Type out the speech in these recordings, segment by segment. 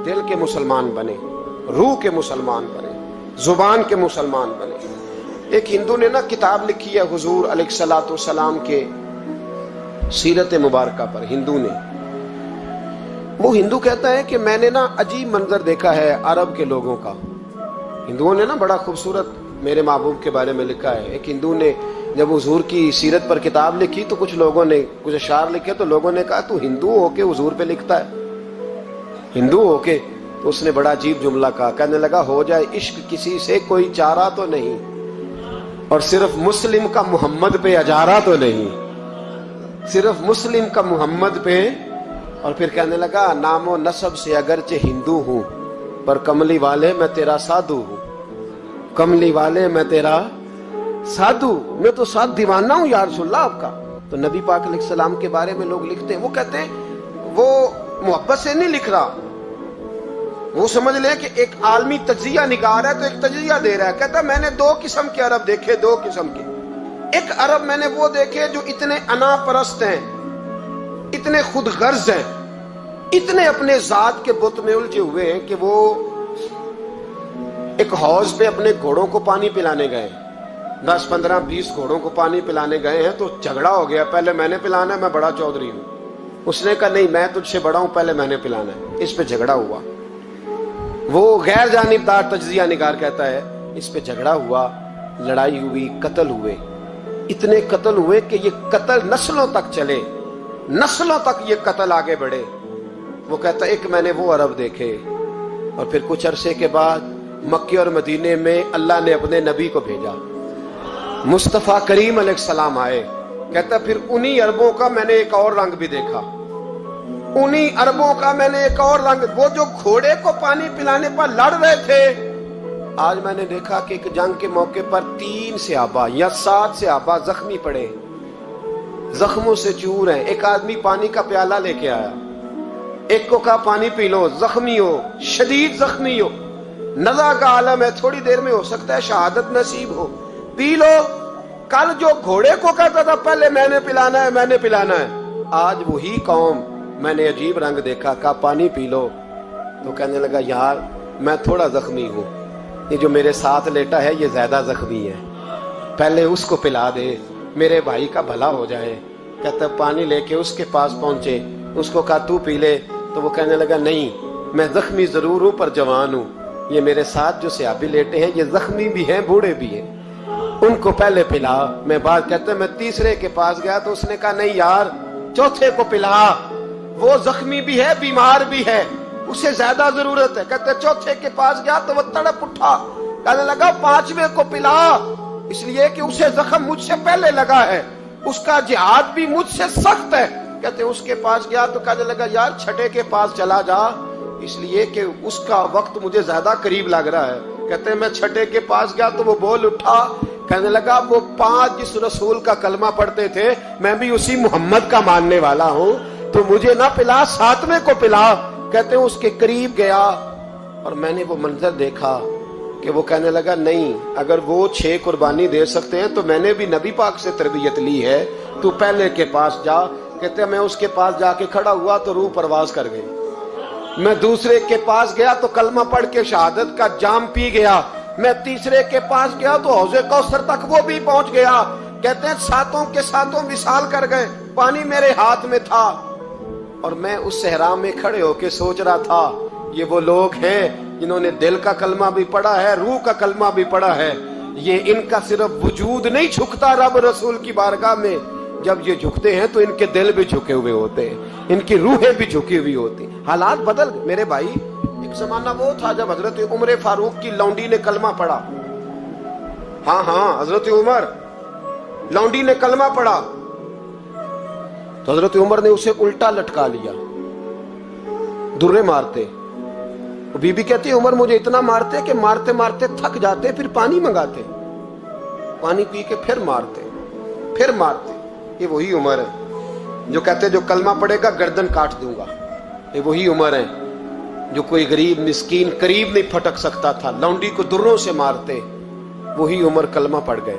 دل کے مسلمان بنے، روح کے مسلمان بنے، زبان کے مسلمان بنے۔ ایک ہندو نے نا کتاب لکھی ہے حضور علیہ الصلوۃ والسلام کے سیرت مبارکہ پر، ہندو نے۔ وہ ہندو کہتا ہے کہ میں نے نا عجیب منظر دیکھا ہے عرب کے لوگوں کا۔ ہندوؤں نے نا بڑا خوبصورت میرے محبوب کے بارے میں لکھا ہے۔ ایک ہندو نے جب حضور کی سیرت پر کتاب لکھی تو کچھ لوگوں نے کچھ اشعار لکھے، تو لوگوں نے کہا تو ہندو ہو کے حضور پہ لکھتا ہے، ہندو ہو کے؟ تو اس نے بڑا عجیب جملہ کہا، کہنے لگا ہو جائے عشق کسی سے کوئی چارہ تو نہیں، اور صرف مسلم کا محمد پہ اجارہ تو نہیں، صرف مسلم کا محمد پہ۔ اور پھر کہنے لگا نام و نسب سے اگرچہ ہندو ہوں، پر کملی والے میں تیرا سادھو ہوں، کملی والے میں تیرا سادھو، میں تو ساتھ دیوانہ ہوں یا رسول اللہ آپ کا۔ تو نبی پاک علیہ السلام کے بارے میں لوگ لکھتے ہیں، وہ کہتے ہیں وہ محبت سے نہیں لکھ رہا، وہ سمجھ لیں کہ ایک عالمی تجزیہ نگار ہے تو ایک تجزیہ دے رہا ہے۔ کہتا میں نے دو قسم کے عرب دیکھے، دو قسم کے۔ ایک عرب میں نے وہ دیکھے جو اتنے انا پرست ہیں، اتنے خود غرض ہیں، اتنے اپنے ذات کے بت میں الجھے ہوئے ہیں کہ وہ ایک حوض پہ اپنے گھوڑوں کو پانی پلانے گئے، 10 15 20 گھوڑوں کو پانی پلانے گئے ہیں، تو جھگڑا ہو گیا، پہلے میں نے پلانا ہے، میں بڑا چودھری ہوں۔ اس نے کہا نہیں میں تجھ سے بڑا ہوں، پہلے میں نے پلانا ہے۔ اس پہ جھگڑا ہوا، وہ غیر جانبدار تجزیہ نگار کہتا ہے اس پہ جھگڑا ہوا، لڑائی ہوئی، قتل ہوئے، اتنے قتل ہوئے کہ یہ قتل نسلوں تک چلے، نسلوں تک یہ قتل آگے بڑھے۔ وہ کہتا ہے ایک میں نے وہ عرب دیکھے، اور پھر کچھ عرصے کے بعد مکے اور مدینے میں اللہ نے اپنے نبی کو بھیجا، مصطفیٰ کریم علیہ السلام آئے۔ کہتا پھر انہی عربوں کا میں نے ایک اور رنگ بھی دیکھا، انہی عربوں کا میں نے ایک اور رنگ، وہ جو گھوڑے کو پانی پلانے پر لڑ رہے تھے، آج میں نے دیکھا کہ ایک جنگ کے موقع پر 3 صحابہ یا 7 صحابہ زخمی پڑے، زخموں سے چور ہیں۔ ایک آدمی پانی کا پیالہ لے کے آیا، ایک کو کہا پانی پی لو، زخمی ہو، شدید زخمی ہو، نزع کا عالم ہے، تھوڑی دیر میں ہو سکتا ہے شہادت نصیب ہو، پی لو۔ کل جو گھوڑے کو کہتا تھا پہلے میں نے پلانا ہے، میں نے پلانا ہے، آج وہی قوم میں نے عجیب رنگ دیکھا، کہا پانی پی لو۔ تو کہنے لگا یار میں تھوڑا زخمی ہوں، یہ جو میرے ساتھ لیٹا ہے یہ زیادہ زخمی ہے، پہلے اس کو پلا دے، میرے بھائی کا بھلا ہو جائے۔ کہتا پانی لے کے اس کے پاس پہنچے، اس کو کہا تو پی لے، تو وہ کہنے لگا نہیں میں زخمی ضرور ہوں پر جوان ہوں، یہ میرے ساتھ جو صحابی لیٹے ہیں یہ زخمی بھی ہیں بوڑھے بھی ہیں، ان کو پہلے پلا۔ میں بات کہتا میں تیسرے کے پاس گیا تو اس نے کہا نہیں یار چوتھے کو پلا، وہ زخمی بھی ہے بیمار بھی ہے، اسے زیادہ ضرورت ہے۔ کہتے چوتھے کے پاس گیا تو وہ تڑپ اٹھا، کہنے لگا 5ویں کو پلا، اس لیے کہ اسے زخم مجھ سے پہلے لگا ہے، اس کا جہاد بھی مجھ سے سخت ہے۔ کہتے اس کے پاس گیا تو کہنے لگا یار 6 کے پاس چلا جا، اس لیے کہ اس کا وقت مجھے زیادہ قریب لگ رہا ہے۔ کہتے میں 6 کے پاس گیا تو وہ بول اٹھا، کہنے لگا وہ 5 جس رسول کا کلمہ پڑھتے تھے میں بھی اسی محمد کا ماننے والا ہوں، تو مجھے نہ پلا 7ویں کو پلا۔ کہتے ہیں اس کے قریب گیا اور میں نے وہ منظر دیکھا کہ وہ کہنے لگا نہیں اگر وہ 6 قربانی دے سکتے ہیں تو میں نے بھی نبی پاک سے تربیت لی ہے، تو پہلے کے پاس جا۔ کہتے ہیں میں اس کے پاس جا کے کھڑا ہوا تو روح پرواز کر گئی، میں دوسرے کے پاس گیا تو کلمہ پڑھ کے شہادت کا جام پی گیا، میں تیسرے کے پاس گیا تو حوض کوثر تک وہ بھی پہنچ گیا۔ کہتے ہیں 7 کے 7 وصال کر گئے، پانی میرے ہاتھ میں تھا، اور میں اس صحرا میں کھڑے ہو کے سوچ رہا تھا یہ وہ لوگ ہیں جنہوں نے دل کا کلمہ بھی پڑھا ہے، روح کا کلمہ بھی پڑھا ہے، یہ ان کا صرف وجود نہیں جھکتا رب رسول کی بارگاہ میں، جب یہ جھکتے ہیں تو ان کے دل بھی جھکے ہوئے ہوتے ہیں، ان کی روحیں بھی جھکی ہوئی ہوتی ہیں۔ حالات بدل گئے میرے بھائی۔ ایک زمانہ وہ تھا جب حضرت عمر فاروق کی لونڈی نے کلمہ پڑھا، ہاں حضرت عمر لونڈی نے کلمہ پڑھا تو حضرت عمر نے اسے الٹا لٹکا لیا، درے مارتے۔ بی بی کہتی عمر مجھے اتنا مارتے کہ مارتے مارتے تھک جاتے، پھر پانی منگاتے، پانی پی کے پھر مارتے۔ یہ وہی عمر ہے جو کہتے جو کلمہ پڑھے گا گردن کاٹ دوں گا، یہ وہی عمر ہے جو کوئی غریب مسکین قریب نہیں پھٹک سکتا تھا، لونڈی کو دروں سے مارتے، وہی عمر کلمہ پڑھ گئے۔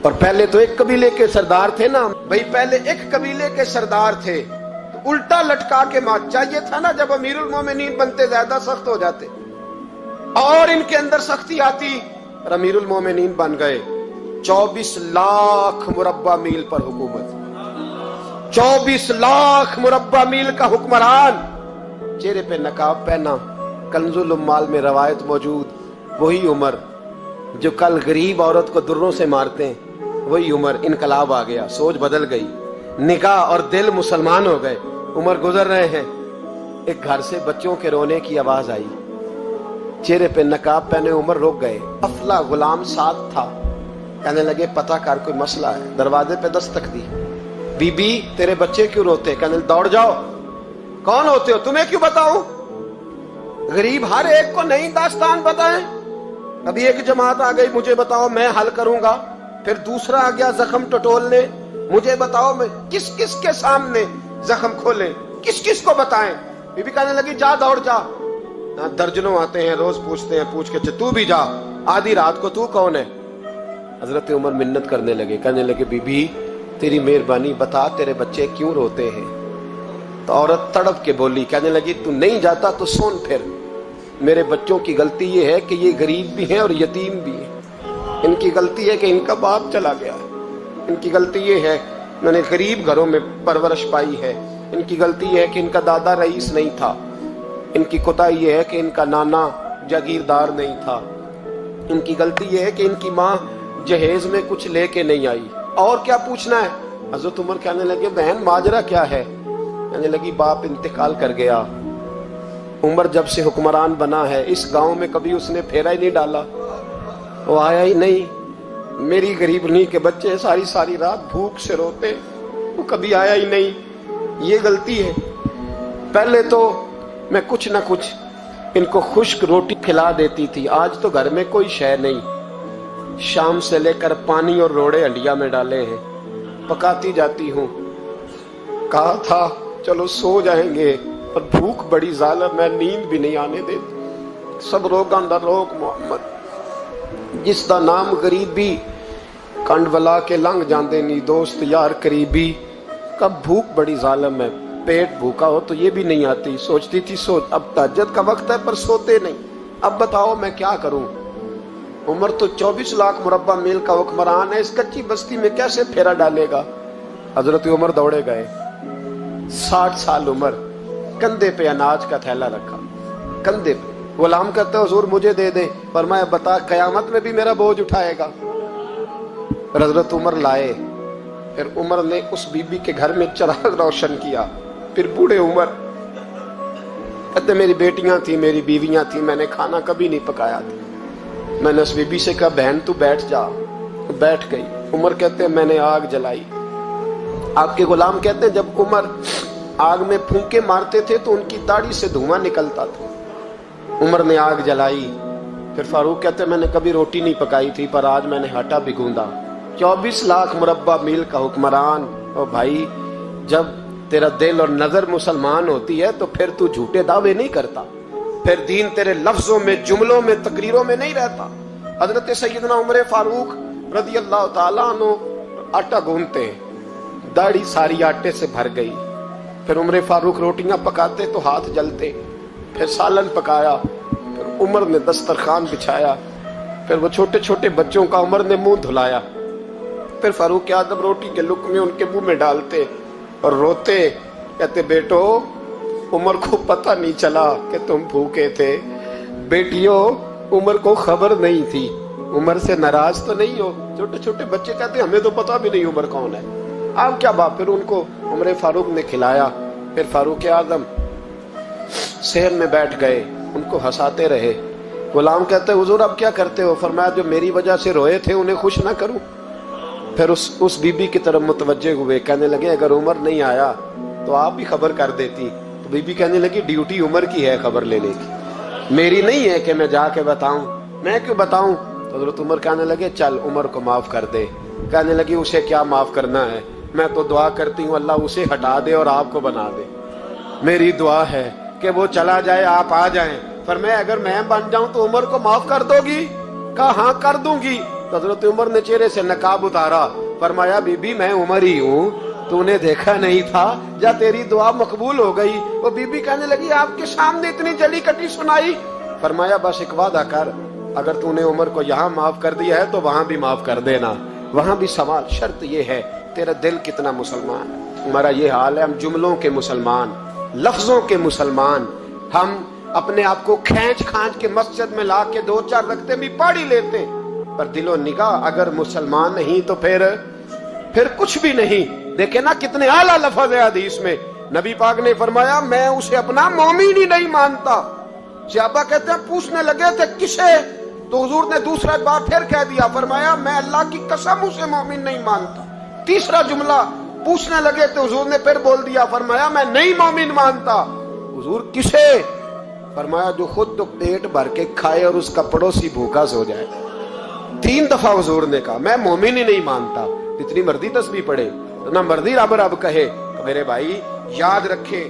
اور پہلے تو ایک قبیلے کے سردار تھے نا بھائی، پہلے ایک قبیلے کے سردار تھے، تو उल्टा लटका के मार। चाहिए था ना जब अमीरुल मोमिनीन बनते ज्यादा सख्त हो जाते और इनके अंदर सख्ती आती और अमीरुल मोमिनीन बन गए। 24 लाख मुरब्बा मील पर हुकूमत, 24 लाख मुरब्बा मील का हुक्मरान, चेहरे पे नकाब पहना। कंजुल उम्माल में रवायत मौजूद, वही उमर जो कल गरीब औरत को दुर्रों से मारते हैं, वही उमर। इनकलाब आ गया, सोच बदल गई, निगाह और दिल मुसलमान हो गए। उमर गुजर रहे हैं, एक घर से बच्चों के रोने की आवाज आई, चेहरे पे नकाब पहने उमर रुक गए। अफला गुलाम साथ था, कहने लगे पता कर कोई मसला है। दरवाजे पे दस्तक दी, बीबी तेरे बच्चे क्यों रोते? कहने दौड़ जाओ, कौन होते हो, तुम्हें क्यों बताऊं? गरीब हर एक को नई दास्तान बताएं। अभी एक जमात आ गई, मुझे बताओ मैं हल करूंगा। फिर दूसरा आ गया जख्म टटोलने, मुझे बताओ मैं किस किस के सामने जख्म खोले, किस किस को बताएं। बीबी कहने लगी जा दौड़ जा। दर्जनों आते हैं, रोज पूछते हैं, पूछ के तू भी जा, आधी रात को तू कौन है? हजरत उमर मिन्नत करने लगे, कहने लगे बीबी तेरी मेहरबानी बता तेरे बच्चे क्यों रोते हैं? तो औरत तड़प के बोली, कहने लगी तू नहीं जाता तो सुन, फिर मेरे बच्चों की गलती ये है कि ये गरीब भी हैं और यतीम भी हैं। इनकी गलती है कि इनका बाप चला गया है, इनकी गलती ये है मैंने गरीब घरों में परवरिश पाई है, इनकी गलती ये है कि इनका दादा रईस नहीं था, इनकी कोताही ये है कि इनका नाना जागीरदार नहीं था, इनकी गलती ये है कि इनकी माँ जहेज में कुछ लेके नहीं आई। और क्या पूछना है? हजरत उमर कहने लगे बहन माजरा क्या है? कहने लगी बाप इंतकाल कर गया। उमर जब से हुक्मरान बना है इस गांव में कभी उसने फेरा ही नहीं डाला, वो आया ही नहीं। मेरी गरीबनी के बच्चे सारी सारी रात भूख से रोते, वो कभी आया ही नहीं। ये गलती है। पहले तो मैं कुछ ना कुछ इनको खुश्क रोटी खिला देती थी, आज तो घर में कोई शय नहीं। शाम से लेकर पानी और रोड़े हंडिया में डाले हैं, पकाती जाती हूँ। कहा था चलो सो जाएंगे, पर भूख बड़ी जालिम है, नींद भी नहीं आने देती। सब रोगां दा रोग मोहम्मद, जिसदा नाम गरीबी कंड वला के लंघ जाते नहीं दोस्त यार करीबी। कब भूख बड़ी जालिम है, पेट भूखा हो तो ये भी नहीं आती। सोचती थी सोच अब तहज्जुद का वक्त है पर सोते नहीं। अब बताओ मैं क्या करूं? उमर तो 24 लाख मुरब्बा मील का हुक्मरान है, इस कच्ची बस्ती में कैसे फेरा डालेगा? हजरत उमर दौड़े गए। 60 साल उम्र, कंधे पे अनाज का थैला रखा, कंधे पे। गुलाम कहते हुजूर मुझे दे दे, फरमाया बता कयामत में भी मेरा बोझ उठाएगा? हजरत उमर लाए। फिर उमर ने उस बीबी के घर में चिराग रोशन किया। फिर बूढ़े उमर कहते मेरी बेटियां थी, मेरी बीवियां थी, मैंने खाना कभी नहीं पकाया था। मैंने उस बीबी से कहा बहन तू बैठ जा, बैठ गई। उमर कहते मैंने आग जलाई। आपके गुलाम कहते हैं जब उमर आग में फूंके मारते थे तो उनकी दाढ़ी से धुआं निकलता था। उमर ने आग जलाई। फिर फारूक कहते मैंने कभी रोटी नहीं पकाई थी पर आज मैंने आटा भी गूंदा। 24 लाख मुरब्बा मील का हुक्मरान। और भाई जब तेरा दिल और नजर मुसलमान होती है तो फिर तू झूठे दावे नहीं करता, फिर दीन तेरे लफ्जों में, जुमलों में, तकरीरों में नहीं रहता। हजरत सैयदना उमर फारूक रज़ी अल्लाह ताला अन्हु आटा गूंथते हैं, दाढ़ी सारी आटे से भर गई। फिर उमर फारूक रोटियां पकाते तो हाथ जलते। फिर सालन पकाया, फिर उमर ने दस्तरखान बिछाया। फिर वो छोटे छोटे बच्चों का उमर ने मुंह धुलाया। फिर फारूक आजम रोटी के लुक में उनके मुंह में डालते और रोते, कहते बेटो उमर को पता नहीं चला कि तुम भूखे थे। बेटियों उमर को खबर नहीं थी, उमर से नाराज तो नहीं हो? छोटे छोटे बच्चे कहते हमें तो पता भी नहीं उमर कौन है, आप क्या बात। फिर उनको उमर फारूक ने खिलाया। फिर फारूक आजम शहर में बैठ गए, उनको हंसाते रहे। गुलाम कहते हुजूर अब क्या करते हो? फरमाया जो मेरी वजह से रोए थे उन्हें खुश ना करूं। फिर उस बीबी की तरफ मुतवज्जे हुए, कहने लगे अगर उमर नहीं आया तो आप भी खबर कर देती। तो बीबी कहने लगी ड्यूटी उमर की है खबर लेने की, मेरी नहीं है कि मैं जाके बताऊं, मैं क्यों बताऊं? तो हजरत उमर कहने लगे चल उमर को माफ कर दे। कहने लगी उसे क्या माफ करना है, मैं तो दुआ करती हूँ अल्लाह उसे हटा दे और आपको बना दे। मेरी दुआ है कि वो चला जाए आप आ जाएं। फरमाया अगर मैं बन जाऊं तो उमर को माफ कर दोगी? कहा हाँ कर दूंगी। हजरत उमर ने चेहरे से नकाब उतारा, फरमाया बीबी मैं उमर ही हूँ, तूने देखा नहीं था या तेरी दुआ मकबूल हो गई। वो बीबी कहने लगी आपके सामने इतनी जली कटी सुनाई। फरमाया बस एक वादा कर, अगर तूने उमर को यहाँ माफ कर दिया है तो वहां भी माफ कर देना। वहां भी सवाल, शर्त ये है तेरा दिल कितना मुसलमान है। हमारा ये हाल है, हम जुमलों के मुसलमान, लफ्जों के मुसलमान, हम अपने आप को खींच खांच के मस्जिद में ला के 2-4 रखते भी पढ़ ही लेते, पर दिलो निगाह अगर मुसलमान नहीं तो फिर कुछ भी नहीं। देखे ना कितने आला लफ्ज है हदीस में। नबी पाक ने फरमाया मैं उसे अपना मोमिन ही नहीं मानता। सहाबा कहते हैं पूछने लगे थे किसे, तो हुजूर ने दूसरा बार फिर कह दिया, फरमाया मैं अल्लाह की कसम उसे मोमिन नहीं मानता। तीसरा जुमला पूछने लगे तो हुजूर ने फिर बोल दिया, फरमाया मैं नहीं मोमिन मानता। हुजूर किसे? फरमाया जो खुद तो पेट भर के खाए और उसका पड़ोसी भूखा सो जाए। 3 दफा हुजूर ने कहा मैं मोमिन ही नहीं मानता। इतनी मर्जी तस्बीह पढ़े, ना मर्जी रब रब कहे। तो मेरे भाई याद रखे